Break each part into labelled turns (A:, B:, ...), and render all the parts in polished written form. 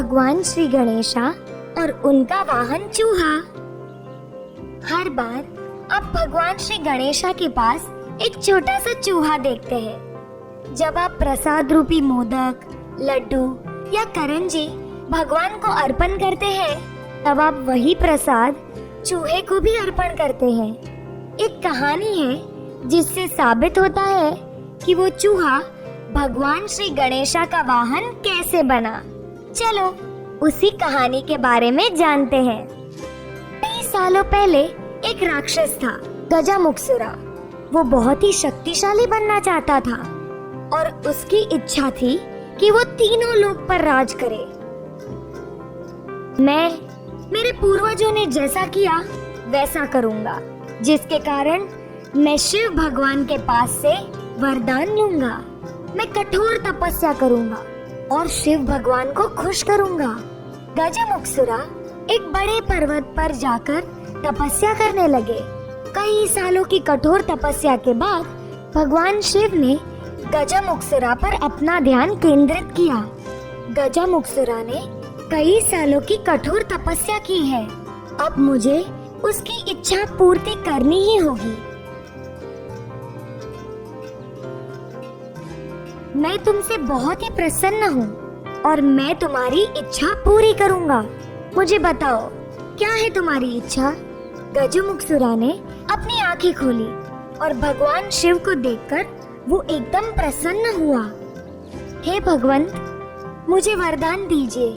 A: भगवान श्री गणेशा और उनका वाहन चूहा। हर बार आप भगवान श्री गणेशा के पास एक छोटा सा चूहा देखते हैं। जब आप प्रसाद रूपी मोदक, लड्डू या करंजी भगवान को अर्पण करते हैं, तब आप वही प्रसाद चूहे को भी अर्पण करते हैं। एक कहानी है जिससे साबित होता है कि वो चूहा भगवान श्री गणेशा का वाहन कैसे बना। चलो उसी कहानी के बारे में जानते हैं। कई सालों पहले एक राक्षस था, गजामुखसुरा। वो बहुत ही शक्तिशाली बनना चाहता था और उसकी इच्छा थी कि वो तीनों लोक पर राज करे। मेरे पूर्वजों ने जैसा किया वैसा करूंगा, जिसके कारण मैं शिव भगवान के पास से वरदान लूंगा। मैं कठोर तपस्या करूंगा और शिव भगवान को खुश करूंगा। गजामुखसुरा एक बड़े पर्वत पर जाकर तपस्या करने लगे। कई सालों की कठोर तपस्या के बाद भगवान शिव ने गजामुखसुरा पर अपना ध्यान केंद्रित किया। गजामुखसुरा ने कई सालों की कठोर तपस्या की है। अब मुझे उसकी इच्छा पूर्ति करनी ही होगी। मैं तुमसे बहुत ही प्रसन्न हूँ और मैं तुम्हारी इच्छा पूरी करूँगा। मुझे बताओ, क्या है तुम्हारी इच्छा? गजामुखसुरा ने अपनी आंखें खोली और भगवान शिव को देखकर वो एकदम प्रसन्न हुआ। हे भगवंत, मुझे वरदान दीजिए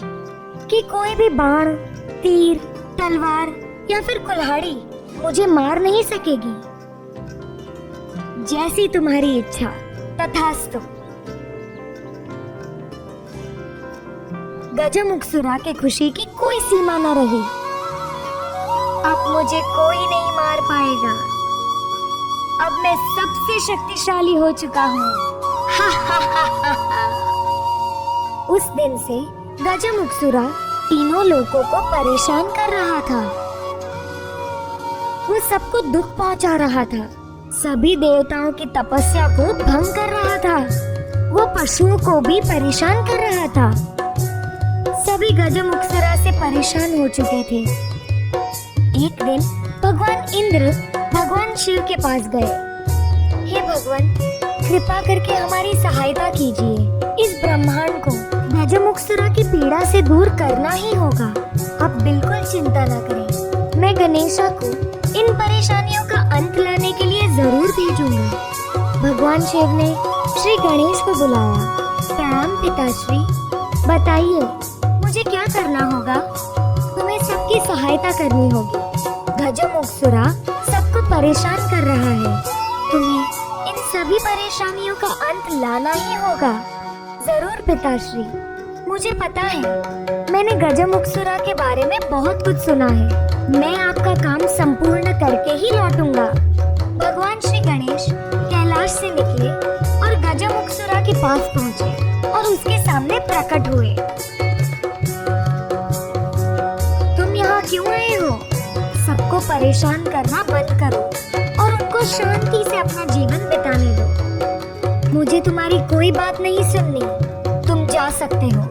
A: कि कोई भी बाण, तीर, तलवार या फिर कुल्हाड़ी मुझे मार नहीं सकेगी। जैसी तुम्हारी इच्छा, तथास्तु। गजामुखसुरा के खुशी की कोई सीमा न रही। अब मुझे कोई नहीं मार पाएगा। अब मैं सबसे शक्तिशाली हो चुका हूँ। उस दिन से गजामुखसुरा तीनों लोगों को परेशान कर रहा था। वो सबको दुख पहुंचा रहा था। सभी देवताओं की तपस्या को भंग कर रहा था। वो पशुओं को भी परेशान कर रहा था। सभी गजामुखसुरा से परेशान हो चुके थे। एक दिन भगवान इंद्र भगवान शिव के पास गए। हे भगवान, कृपा करके हमारी सहायता कीजिए। इस ब्रह्मांड को गजामुखसुरा की पीड़ा से दूर करना ही होगा। आप बिल्कुल चिंता न करें। मैं गणेशा को इन परेशानियों का अंत लाने के लिए जरूर भेजूंगा। भगवान शिव ने श्री गणेश को बुलाया। प्रणाम पिताश्री, बताइए मुझे क्या करना होगा? तुम्हें सबकी सहायता करनी होगी। गजामुखसुरा सबको परेशान कर रहा है। तुम्हें इन सभी परेशानियों का अंत लाना ही होगा। जरूर पिताश्री, मुझे पता है। मैंने गजामुखसुरा के बारे में बहुत कुछ सुना है। मैं आपका काम संपूर्ण करके ही लौटूंगा। भगवान श्री गणेश कैलाश से निकले और गजामुखसुरा के पास पहुँचे और उसके सामने प्रकट हुए। तुम यहाँ क्यों आए हो? सबको परेशान करना बंद करो और उनको शांति से अपना जीवन बिताने दो। मुझे तुम्हारी कोई बात नहीं सुननी। तुम जा सकते हो।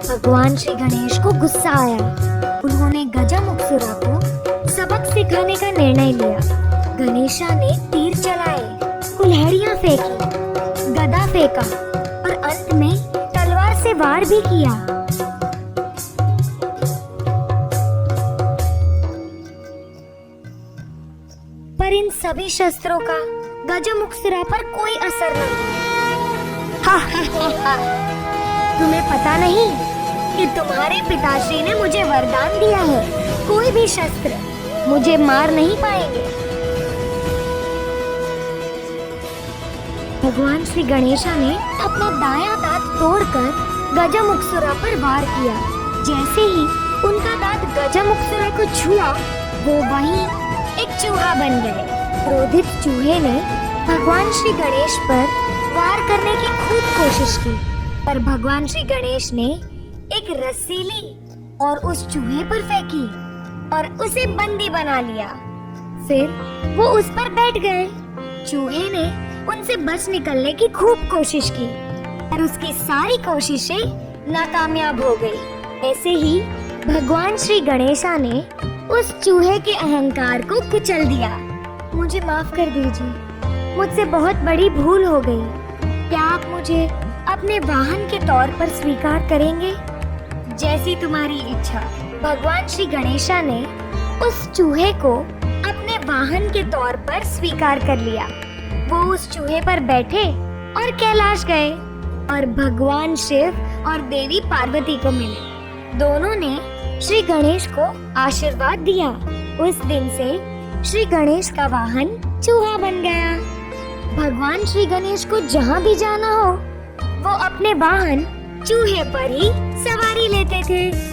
A: भगवान श्री गणेश को गुस्सा आया। उन्होंने गजामुखसुरा को सबक सिखाने का निर्णय लिया। गणेशा ने तीर चलाए, कुल्हाड़ियां फेंकी, गदा फेंका और अंत में तलवार से वार भी किया। पर इन सभी शस्त्रों का गजामुखसुरा पर कोई असर नहीं। तुम्हें पता नहीं कि तुम्हारे पिताश्री ने मुझे वरदान दिया है। कोई भी शस्त्र मुझे मार नहीं पाएंगे। भगवान श्री गणेशा ने अपना दायां दांत तोड़कर गजामुखसुरा पर वार किया। जैसे ही उनका दांत गजामुखसुरा को छुआ, वो वहीं एक चूहा बन गए। क्रोधित चूहे ने भगवान श्री गणेश पर वार करने की खूब कोशिश की, पर भगवान श्री गणेश ने एक रस्सी ली और उस चूहे पर फेंकी और उसे बंदी बना लिया। फिर वो उस पर बैठ गए। चूहे ने उनसे बच निकलने की खूब कोशिश की, पर उसकी सारी कोशिशें नाकामयाब हो गई। ऐसे ही भगवान श्री गणेशा ने उस चूहे के अहंकार को कुचल दिया। मुझे माफ कर दीजिए, मुझसे बहुत बड़ी भूल हो गई। क्या आप मुझे अपने वाहन के तौर पर स्वीकार करेंगे? जैसी तुम्हारी इच्छा। भगवान श्री गणेशा ने उस चूहे को अपने वाहन के तौर पर स्वीकार कर लिया। वो उस चूहे पर बैठे और कैलाश गए और भगवान शिव और देवी पार्वती को मिले। दोनों ने श्री गणेश को आशीर्वाद दिया। उस दिन से श्री गणेश का वाहन चूहा बन गया। भगवान श्री गणेश को जहाँ भी जाना हो, वो अपने वाहन चूहे पर ही सवारी लेते थे।